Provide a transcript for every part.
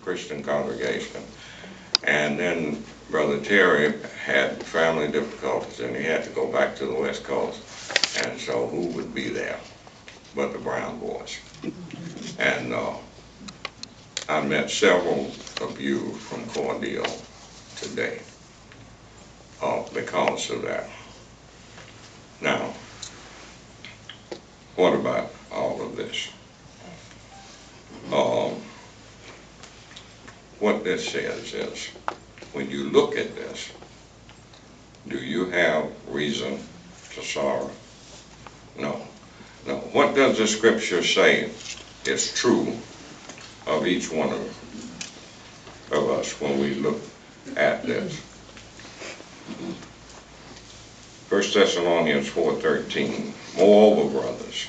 Christian congregation. And then Brother Terry had family difficulties and he had to go back to the West Coast. And so who would be there but the Brown boys? And I met several of you from Cordele today because of that. Now, what about all of this? What this says is, when you look at this, do you have reason to sorrow? No. No. What does the scripture say is true of each one of us when we look at this? 1 Thessalonians 4:13. Moreover, brothers,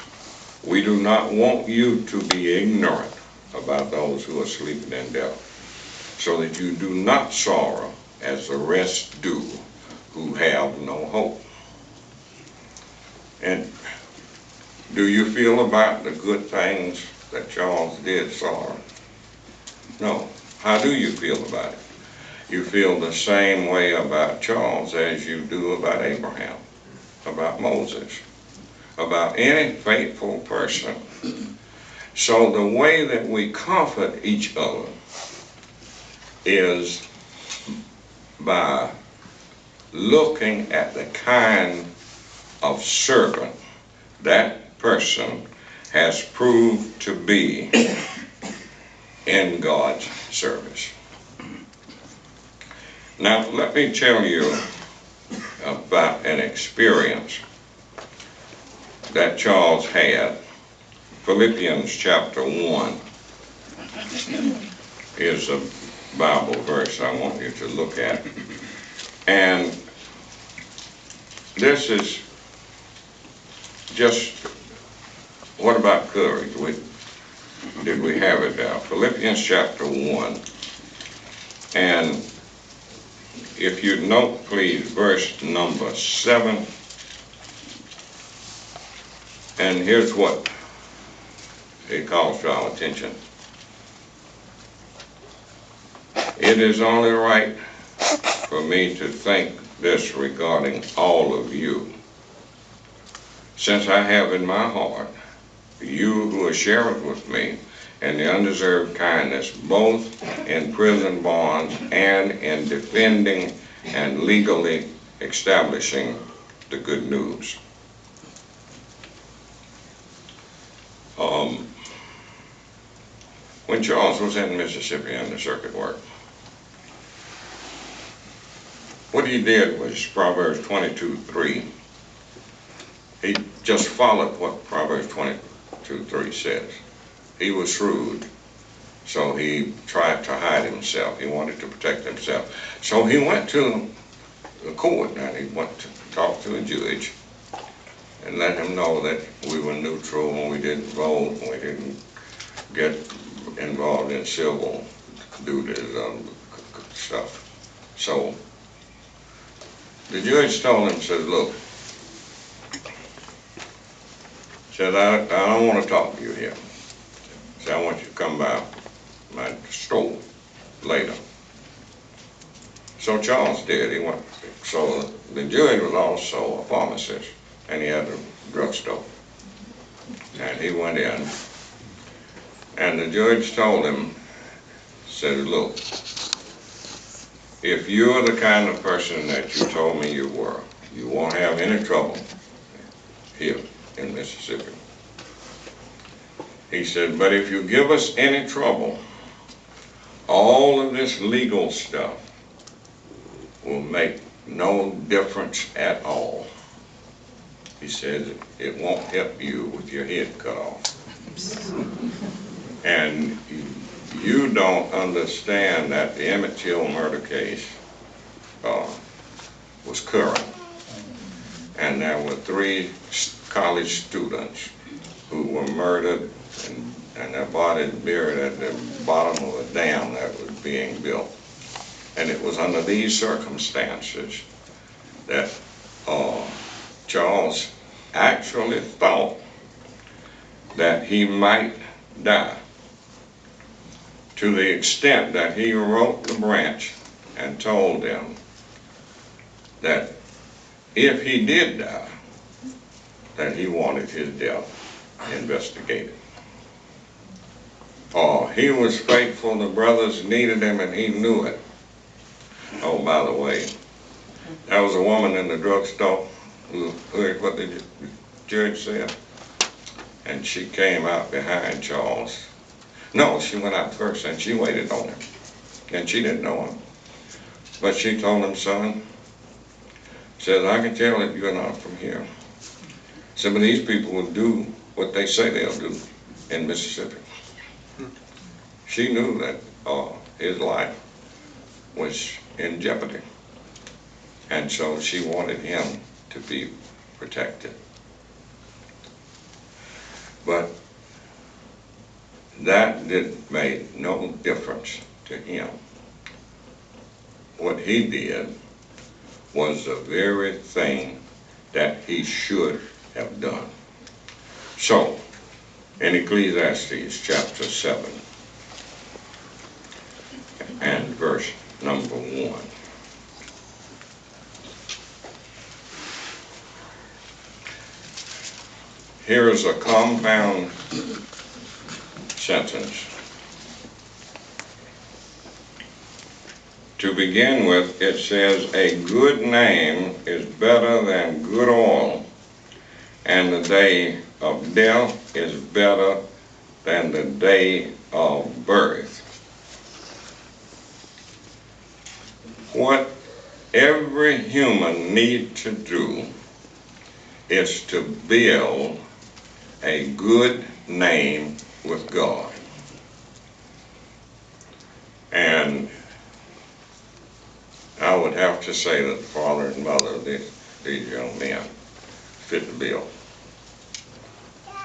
we do not want you to be ignorant about those who are sleeping in death, so that you do not sorrow as the rest do, who have no hope. And do you feel about the good things that Charles did sorrow? No. How do you feel about it? You feel the same way about Charles as you do about Abraham, about Moses, about any faithful person. So the way that we comfort each other is by looking at the kind of servant that person has proved to be in God's service. Now, let me tell you about an experience that Charles had. Philippians chapter 1 is a Bible verse I want you to look at. And this is just, what about courage? Did we have it now? Philippians chapter 1. And if you note, please, verse number 7. And here's what it calls to our attention. It is only right for me to think this regarding all of you, since I have in my heart you who are sharers with me in the undeserved kindness, both in prison bonds and in defending and legally establishing the good news. When Charles was in Mississippi in the circuit work, what he did was Proverbs 22:3. He just followed what Proverbs 22:3 says. He was shrewd, so he tried to hide himself. He wanted to protect himself. So he went to the court and he went to talk to a judge and let him know that we were neutral and we didn't vote and we didn't get involved in civil duties stuff. So the judge told him, said, look, said, I don't want to talk to you here. Said, I want you to come by my store later. So Charles did. He went. So the judge was also a pharmacist, and he had a drugstore. And he went in, and the judge told him, said, look, if you're the kind of person that you told me you were, you won't have any trouble here in Mississippi. He said, but if you give us any trouble, all of this legal stuff will make no difference at all. He said, it won't help you with your head cut off. And you don't understand that the Emmett Till murder case was current. And there were 3 college students who were murdered and their bodies buried at the bottom of a dam that was being built. And it was under these circumstances that Charles actually thought that he might die to the extent that he wrote the branch and told them that if he did die, that he wanted his death investigated. Or he was faithful, the brothers needed him and he knew it. Oh, by the way, there was a woman in the drugstore who heard what the judge said, and she came out behind Charles. No, she went out first and she waited on him, and she didn't know him. But she told him, son, says, I can tell that you're not from here. Some of these people will do what they say they'll do in Mississippi. She knew that his life was in jeopardy, and so she wanted him to be protected. But that made no difference to him. What he did was the very thing that he should have done. So, in Ecclesiastes chapter 7 and verse number 1. Here is a compound sentence. To begin with, it says, a good name is better than good oil, and the day of death is better than the day of birth. What every human needs to do is to build a good name with God. And I would have to say that the father and mother of these young men fit the bill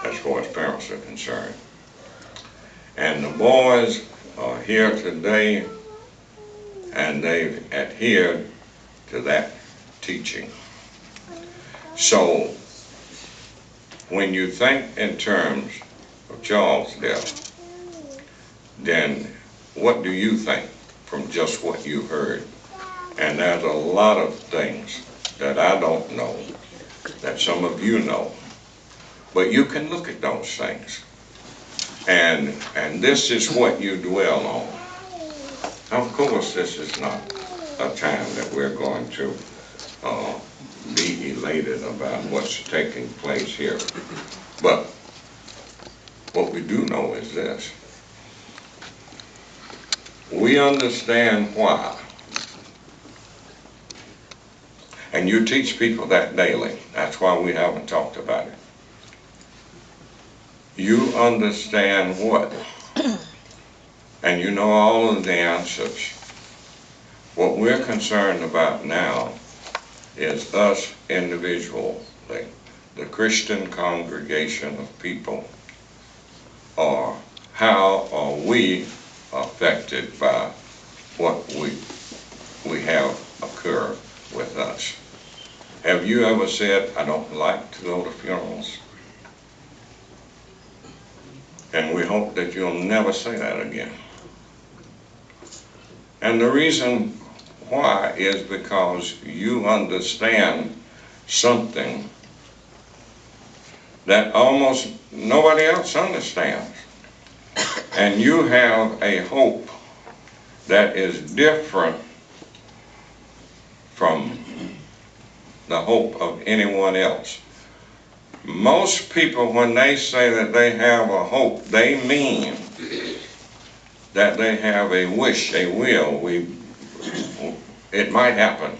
as far as parents are concerned. And the boys are here today, and they've adhered to that teaching. So, when you think in terms of Charles' death, then what do you think from just what you heard? And there's a lot of things that I don't know that some of you know. But you can look at those things. And this is what you dwell on. Of course, this is not a time that we're going to be elated about what's taking place here. But what we do know is this. We understand why. And you teach people that daily. That's why we haven't talked about it. You understand what? And you know all of the answers. What we're concerned about now is us individually, the Christian congregation of people, or how are we affected by what we have occur with us. Have you ever said, I don't like to go to funerals? And we hope that you'll never say that again. And the reason why is because you understand something that almost nobody else understands. And you have a hope that is different from the hope of anyone else. Most people, when they say that they have a hope, they mean that they have a wish, a will. It might happen.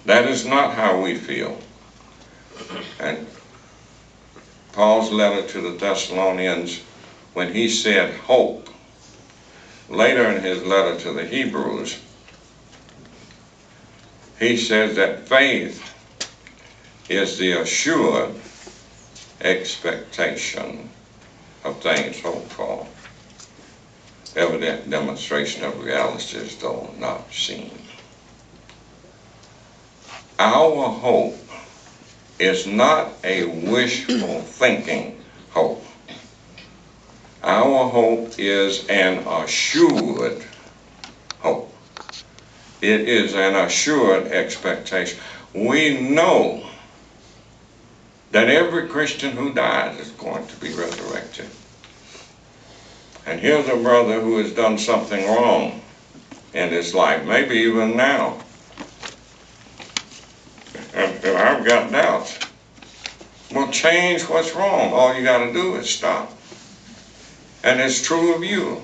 That is not how we feel. And Paul's letter to the Thessalonians, when he said hope, later in his letter to the Hebrews, he says that faith is the assured expectation of things hoped for, evident demonstration of realities though not seen. Our hope is not a wishful thinking hope. Our hope is an assured hope. It is an assured expectation. We know that every Christian who dies is going to be resurrected. And here's a brother who has done something wrong in his life, maybe even now. And I've got doubts. Well, change what's wrong. All you got to do is stop. And it's true of you.